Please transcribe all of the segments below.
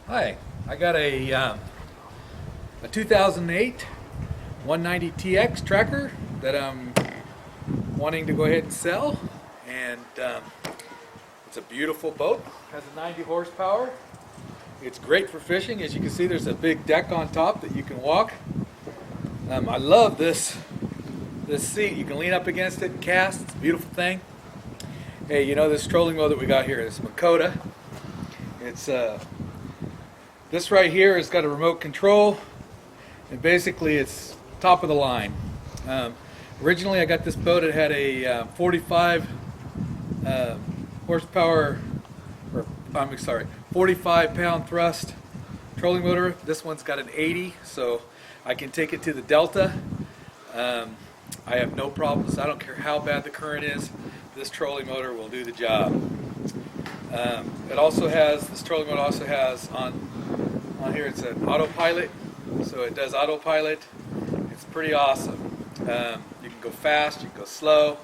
Hi, I got a 2008 190TX tracker that I'm wanting to go ahead and sell, and it's a beautiful boat. Has a 90 horsepower. It's great for fishing. As you can see, there's a big deck on top that you can walk. I love this seat. You can lean up against it and cast. It's a beautiful thing. Hey, you know this trolling motor that we got here, this Makota. It's this right here has got a remote control, and basically it's top of the line. Originally I got this boat, it had a 45 horsepower, or I'm sorry, 45 pound thrust trolling motor. This one's got an 80, so I can take it to the Delta. I have no problems. I don't care how bad the current is, this trolling motor will do the job. This trolling motor also has on here, it's an Autopilot, so it does Autopilot. It's pretty awesome. You can go fast, you can go slow.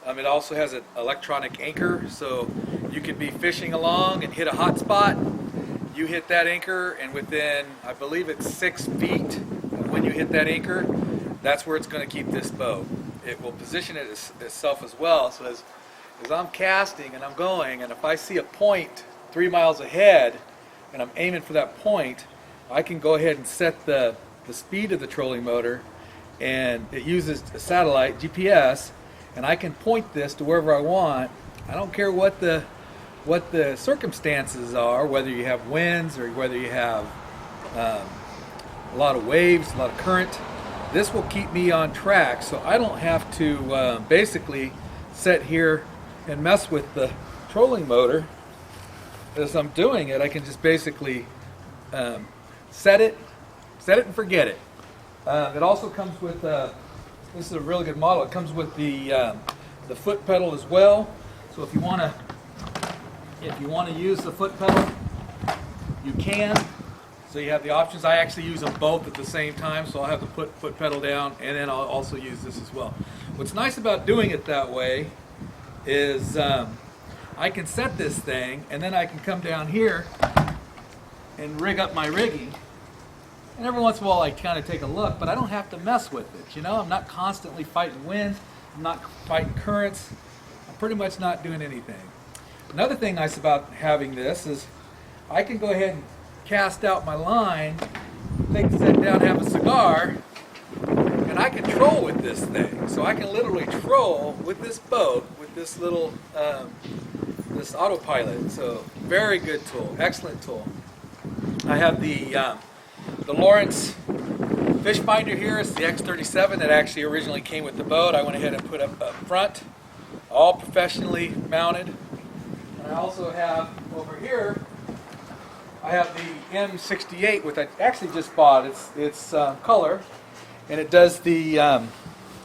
It also has an electronic anchor, so you could be fishing along and hit a hot spot. You hit that anchor, and within, I believe it's 6 feet when you hit that anchor, that's where it's going to keep this boat. It will position it itself as well, so as I'm casting and I'm going, and if I see a point 3 miles ahead and I'm aiming for that point, I can go ahead and set the speed of the trolling motor, and it uses a satellite GPS, and I can point this to wherever I want. I don't care what the circumstances are, whether you have winds or whether you have a lot of waves, a lot of current. This will keep me on track, so I don't have to basically sit here and mess with the trolling motor. As I'm doing it, I can just basically set it and forget it. It also comes with this is a really good model. It comes with the foot pedal as well. So if you want to use the foot pedal, you can. So you have the options. I actually use them both at the same time, so I'll have the foot pedal down, and then I'll also use this as well. What's nice about doing it that way is I can set this thing, and then I can come down here and rig up my rigging. And every once in a while I kind of take a look, but I don't have to mess with it. You know, I'm not constantly fighting winds, I'm not fighting currents, I'm pretty much not doing anything. Another thing nice about having this is I can go ahead and cast out my line, sit down, have a cigar, and I can troll with this thing. So I can literally troll with this boat with this little this Autopilot. So very good tool, excellent tool. I have the Lawrence fish finder here. It's the X37 that actually originally came with the boat. I went ahead and put up front, all professionally mounted. And I also have over here, I have the M68, which I actually just bought. It's color, and it does the.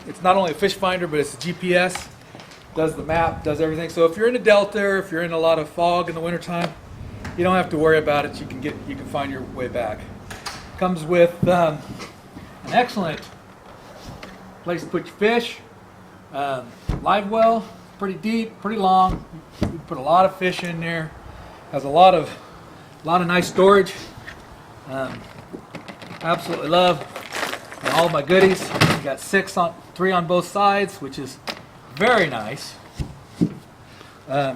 It's not only a fish finder, but it's a GPS. Does the map, does everything. So if you're in a delta, or if you're in a lot of fog in the wintertime, you don't have to worry about it. You can find your way back. Comes with an excellent place to put your fish. Live well, pretty deep, pretty long. You can put a lot of fish in there. Has a lot of nice storage. Absolutely love all of my goodies. Got 3 on both sides, which is very nice. I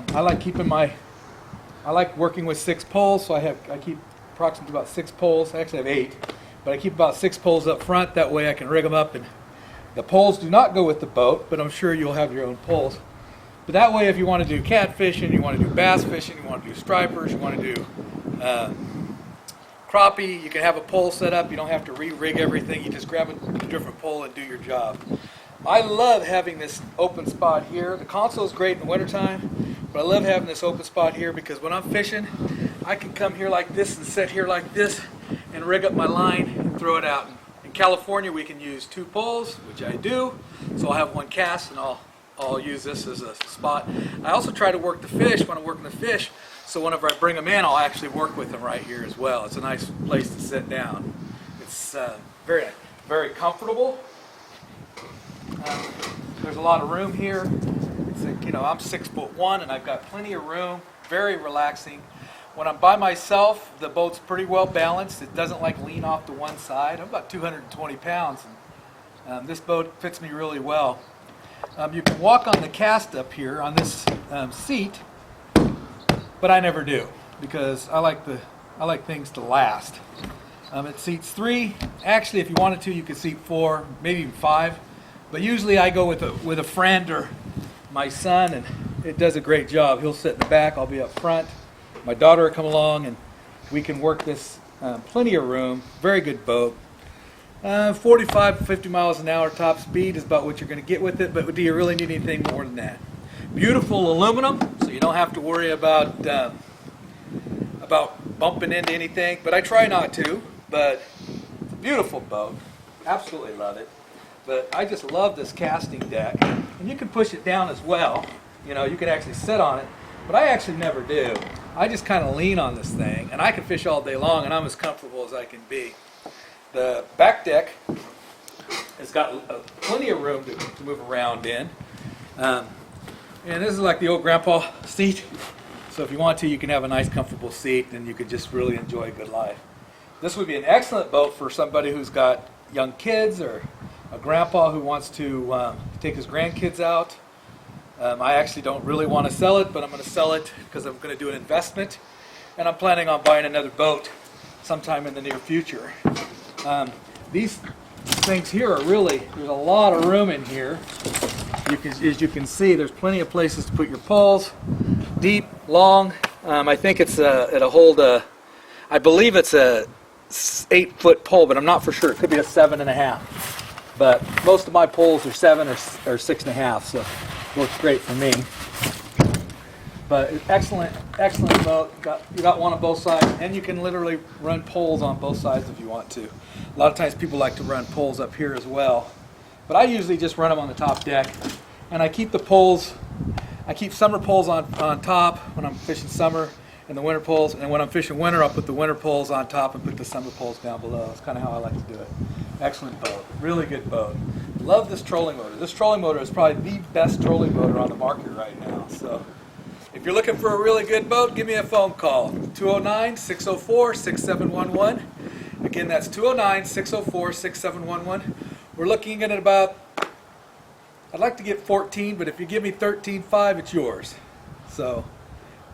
like working with 6 poles, so I keep approximately about 6 poles. I actually have 8, but I keep about 6 poles up front. That way I can rig them up, and the poles do not go with the boat, but I'm sure you'll have your own poles. But that way, if you want to do catfishing, you want to do bass fishing, you want to do stripers, you want to do crappie, you can have a pole set up. You don't have to re-rig everything. You just grab a different pole and do your job. I love having this open spot here. The console is great in the wintertime, but I love having this open spot here because when I'm fishing, I can come here like this and sit here like this and rig up my line and throw it out. In California, we can use 2 poles, which I do. So I'll have one cast, and I'll use this as a spot. I also try to work the fish when I'm working the fish, so whenever I bring them in, I'll actually work with them right here as well. It's a nice place to sit down. It's very, very comfortable. There's a lot of room here. It's I'm 6'1", and I've got plenty of room. Very relaxing. When I'm by myself, the boat's pretty well balanced. It doesn't like lean off to one side. I'm about 220 pounds. And, this boat fits me really well. You can walk on the cast up here on this seat, but I never do because I like things to last. It seats 3. Actually, if you wanted to, you could seat 4, maybe even 5. But usually I go with a friend or my son, and it does a great job. He'll sit in the back, I'll be up front. My daughter will come along, and we can work this. Plenty of room. Very good boat. 45 to 50 miles an hour top speed is about what you're going to get with it, but do you really need anything more than that? Beautiful aluminum, so you don't have to worry about bumping into anything, but I try not to. But it's a beautiful boat. Absolutely love it. But I just love this casting deck, and you can push it down as well. You know, you can actually sit on it, but I actually never do. I just kind of lean on this thing, and I can fish all day long, and I'm as comfortable as I can be. The back deck has got plenty of room to move around in. And this is like the old grandpa seat. So if you want to, you can have a nice comfortable seat, and you could just really enjoy a good life. This would be an excellent boat for somebody who's got young kids or a grandpa who wants to take his grandkids out. I actually don't really want to sell it, but I'm going to sell it because I'm going to do an investment, and I'm planning on buying another boat sometime in the near future. These things here are really, there's a lot of room in here. As you can see, there's plenty of places to put your poles, deep, long. I think it'll hold I believe it's a 8-foot pole, but I'm not for sure. It could be a 7.5. But most of my poles are 7 or 6.5, so it works great for me. But excellent boat. You got one on both sides, and you can literally run poles on both sides if you want to. A lot of times people like to run poles up here as well, but I usually just run them on the top deck, and I keep the poles. I keep summer poles on top when I'm fishing summer, and the winter poles. And when I'm fishing winter, I'll put the winter poles on top and put the summer poles down below. That's kind of how I like to do it. Excellent boat, really good boat. Love this trolling motor. This trolling motor is probably the best trolling motor on the market right now. So if you're looking for a really good boat, give me a phone call, 209-604-6711. Again, that's 209-604-6711. We're looking at about, I'd like to get 14, but if you give me 13.5, it's yours. So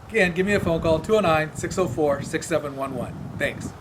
again, give me a phone call, 209-604-6711. Thanks.